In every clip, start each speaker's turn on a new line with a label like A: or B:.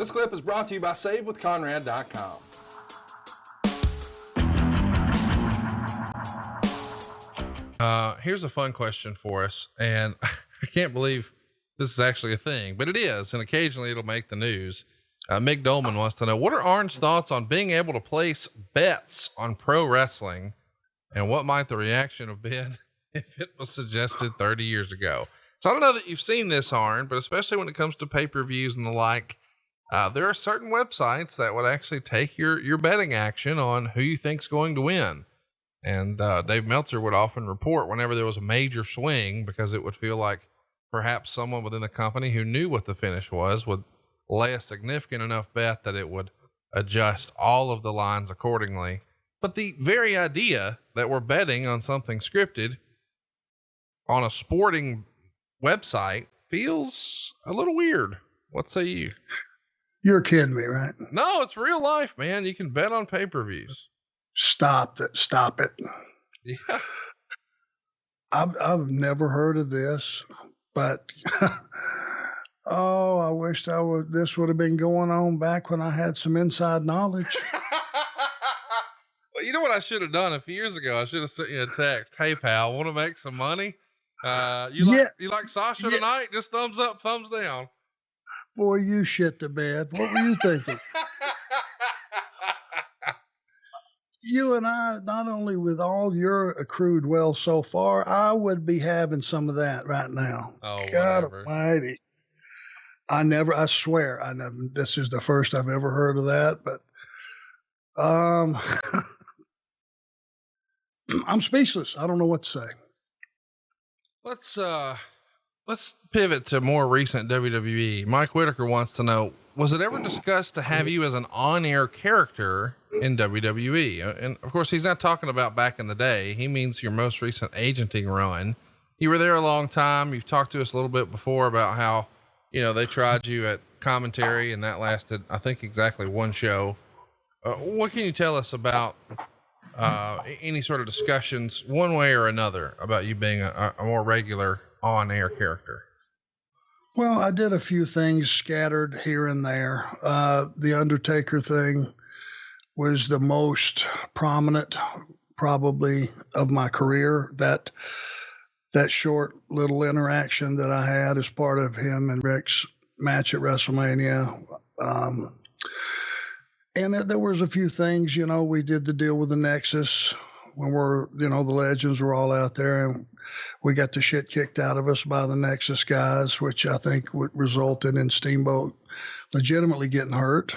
A: This clip is brought to you by SaveWithConrad.com.
B: Here's a fun question for us, and I can't believe this is actually a thing, but it is, and occasionally it'll make the news. Mick Dolman wants to know, what are Arn's thoughts on being able to place bets on pro wrestling, and what might the reaction have been if it was suggested 30 years ago? So I don't know that you've seen this, Arn, but especially when it comes to pay-per-views and the like, there are certain websites that would actually take your betting action on who you think's going to win. And Dave Meltzer would often report whenever there was a major swing, because it would feel like perhaps someone within the company who knew what the finish was would lay a significant enough bet that it would adjust all of the lines accordingly. But the very idea that we're betting on something scripted on a sporting website feels a little weird. What say you?
C: You're kidding me, right?
B: No, it's real life, man. You can bet on pay-per-views.
C: Stop it.
B: Yeah.
C: I've never heard of this, but oh, I wished this would have been going on back when I had some inside knowledge.
B: Well, you know what I should have done a few years ago? I should have sent you a text. Hey pal, want to make some money? You like Sasha tonight? Just thumbs up, thumbs down.
C: Boy, you shit the bed. What were you thinking? You and I, not only with all your accrued wealth so far, I would be having some of that right now.
B: Oh,
C: God
B: whatever.
C: Almighty. I swear, this is the first I've ever heard of that, but, I'm speechless. I don't know what to say.
B: Let's pivot to more recent WWE. Mike Whitaker wants to know, was it ever discussed to have you as an on-air character in WWE? And of course, he's not talking about back in the day. He means your most recent agenting run. You were there a long time. You've talked to us a little bit before about how, they tried you at commentary, and that lasted, I think, exactly one show. What can you tell us about any sort of discussions one way or another about you being a more regular on-air character?
C: Well, I did a few things scattered here and there. The Undertaker thing was the most prominent, probably, of my career. That short little interaction that I had as part of him and Rick's match at WrestleMania. And there was a few things, we did the deal with the Nexus when the legends were all out there, and we got the shit kicked out of us by the Nexus guys, which I think resulted in Steamboat legitimately getting hurt.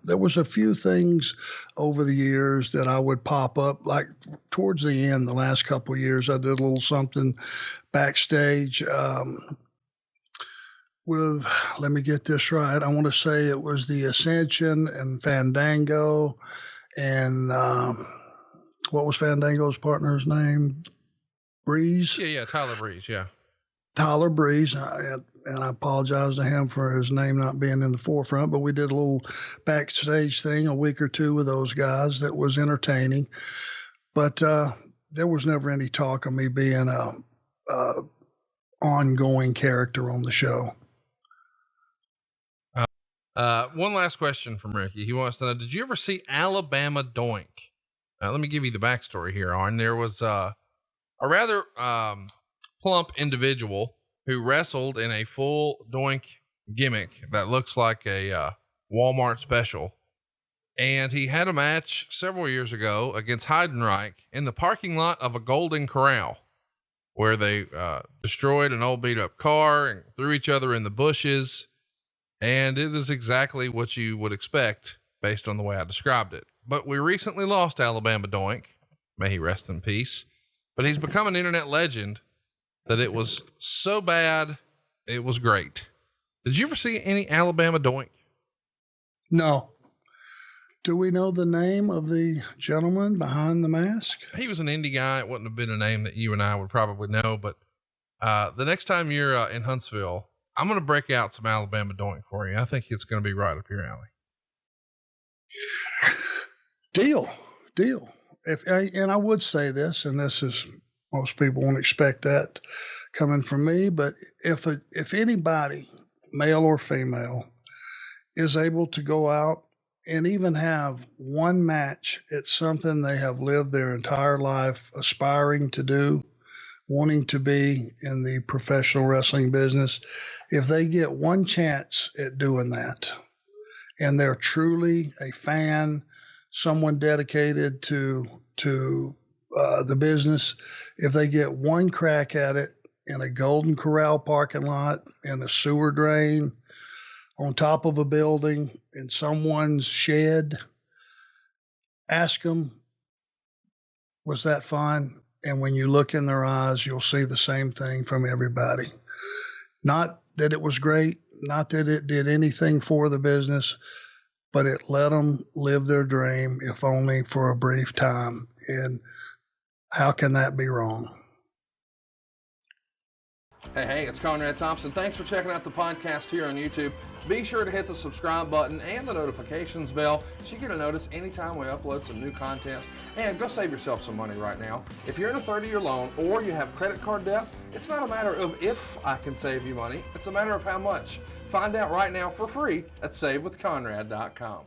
C: There was a few things over the years that I would pop up, like towards the end, the last couple of years, I did a little something backstage with, let me get this right, I want to say it was the Ascension and Fandango, and what was Fandango's partner's name? Breeze?
B: Yeah, Tyler Breeze, yeah.
C: Tyler Breeze, and I apologize to him for his name not being in the forefront, but we did a little backstage thing a week or two with those guys that was entertaining. But there was never any talk of me being a ongoing character on the show.
B: One last question from Ricky. He wants to know, did you ever see Alabama Doink? Let me give you the backstory here, Arn. There was a rather plump individual who wrestled in a full Doink gimmick that looks like a Walmart special. And he had a match several years ago against Heidenreich in the parking lot of a Golden Corral, where they destroyed an old beat up car and threw each other in the bushes. And it is exactly what you would expect based on the way I described it. But we recently lost Alabama Doink. May he rest in peace. But he's become an internet legend that it was so bad, it was great. Did you ever see any Alabama Doink?
C: No. Do we know the name of the gentleman behind the mask?
B: He was an indie guy. It wouldn't have been a name that you and I would probably know, but the next time you're in Huntsville, I'm going to break out some Alabama Doink for you. I think it's going to be right up your alley.
C: Deal. And I would say this, and this is, most people won't expect that coming from me, but if anybody, male or female, is able to go out and even have one match at something they have lived their entire life aspiring to do, wanting to be in the professional wrestling business, if they get one chance at doing that, and they're truly a fan, someone dedicated to the business, if they get one crack at it in a Golden Corral parking lot, in a sewer drain, on top of a building, in someone's shed, ask them, was that fun? And when you look in their eyes, you'll see the same thing from everybody. Not that it was great, not that it did anything for the business, but it let them live their dream, if only for a brief time. And how can that be wrong?
A: Hey, it's Conrad Thompson. Thanks for checking out the podcast here on YouTube. Be sure to hit the subscribe button and the notifications bell so you get a notice anytime we upload some new content. And go save yourself some money right now. If you're in a 30-year loan or you have credit card debt, it's not a matter of if I can save you money. It's a matter of how much. Find out right now for free at SaveWithConrad.com.